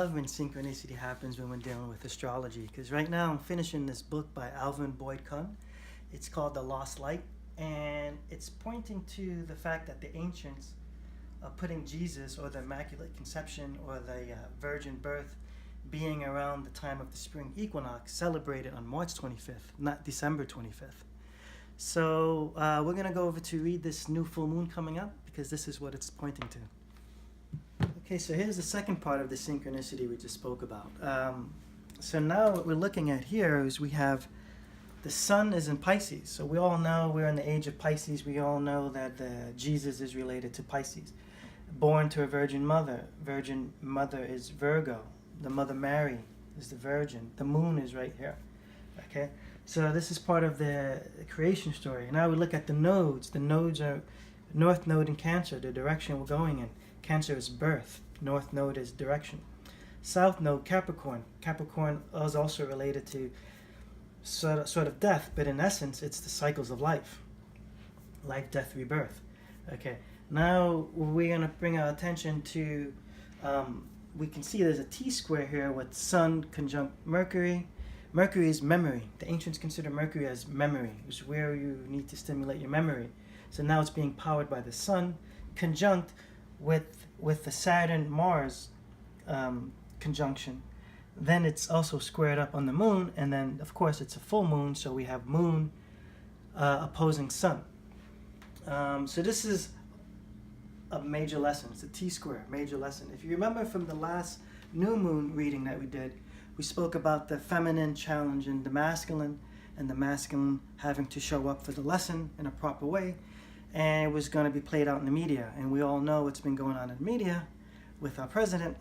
love when synchronicity happens when we're dealing with astrology, because right now I'm finishing this book by Alvin Boyd Kuhn. It's called The Lost Light, and it's pointing to the fact that the ancients are putting Jesus, or the Immaculate Conception, or the virgin birth being around the time of the spring equinox, celebrated on March 25th, not December 25th. So we're going to go over to read this new full moon coming up, because this is what it's pointing to. Okay, so here's the second part of the synchronicity we just spoke about. So now what we're looking at here is we have the sun is in Pisces. So we all know we're in the age of Pisces. We all know that Jesus is related to Pisces. Born to a virgin mother. Virgin mother is Virgo. The Mother Mary is the Virgin. The moon is right here. Okay, so this is part of the creation story. Now we look at the nodes. The nodes are North Node in Cancer, the direction we're going in. Cancer is birth. North Node is direction. South Node, Capricorn. Capricorn is also related to sort of death, but in essence, it's the cycles of life. Life, death, rebirth. Okay, now we're going to bring our attention to, we can see there's a T-square here with Sun conjunct Mercury. Mercury is memory. The ancients consider Mercury as memory. It's where you need to stimulate your memory. So now it's being powered by the Sun, conjunct with the Saturn-Mars conjunction. Then it's also squared up on the moon, and then of course it's a full moon, so we have moon opposing sun. So this is a major lesson. It's a T-square, major lesson. If you remember from the last new moon reading that we did, we spoke about the feminine challenging the masculine, and the masculine having to show up for the lesson in a proper way. And it was going to be played out in the media. And we all know what's been going on in the media with our president.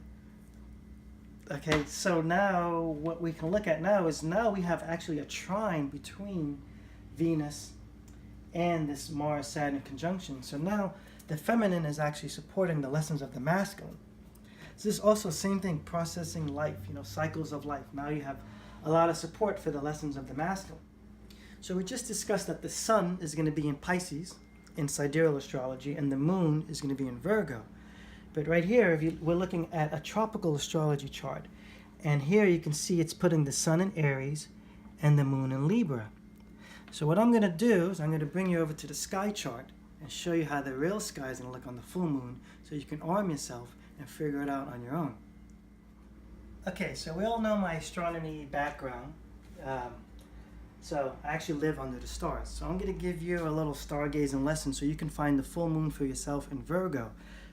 Okay, so now what we can look at now is now we have actually a trine between Venus and this Mars-Saturn conjunction. So now the feminine is actually supporting the lessons of the masculine. So this is also the same thing, processing life, cycles of life. Now you have a lot of support for the lessons of the masculine. So we just discussed that the sun is going to be in Pisces, in Sidereal astrology, and the moon is going to be in Virgo. But right here, we're looking at a tropical astrology chart, and here you can see it's putting the sun in Aries and the moon in Libra. So what I'm going to do is I'm going to bring you over to the sky chart and show you how the real sky is going to look on the full moon, so you can arm yourself and figure it out on your own. Okay, so we all know my astronomy background. So I actually live under the stars. So I'm going to give you a little stargazing lesson so you can find the full moon for yourself in Virgo.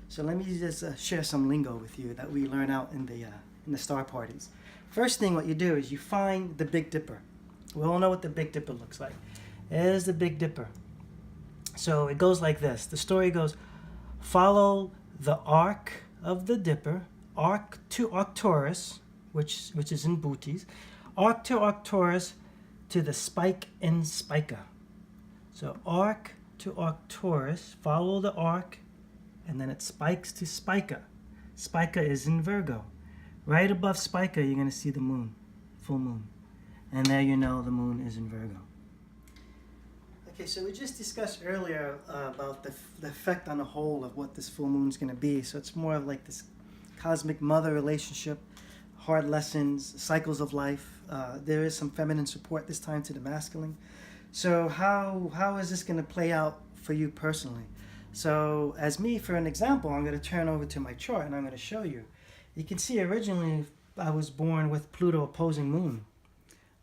So let me just share some lingo with you that we learn out in the star parties. First thing what you do is you find the Big Dipper. We all know what the Big Dipper looks like. There's the Big Dipper. So it goes like this. The story goes, follow the arc of the Dipper, arc to Arcturus, which is in Bootes, arc to Arcturus, to the spike in Spica. So arc to Arcturus, follow the arc, and then it spikes to Spica. Spica is in Virgo. Right above Spica, you're going to see the moon, full moon. And there you know the moon is in Virgo. Okay, so we just discussed earlier about the effect on the whole of what this full moon is going to be. So it's more of like this cosmic mother relationship, hard lessons, cycles of life. There is some feminine support this time to the masculine. So how is this going to play out for you personally? So as me, for an example, I'm going to turn over to my chart and I'm going to show you. You can see originally I was born with Pluto opposing moon,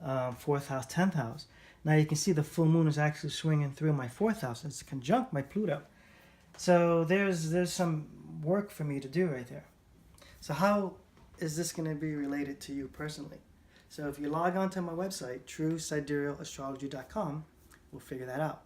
4th house, 10th house. Now you can see the full moon is actually swinging through my 4th house. It's conjunct my Pluto. So there's some work for me to do right there. So how is this going to be related to you personally? So if you log on to my website, truesiderealastrology.com, we'll figure that out.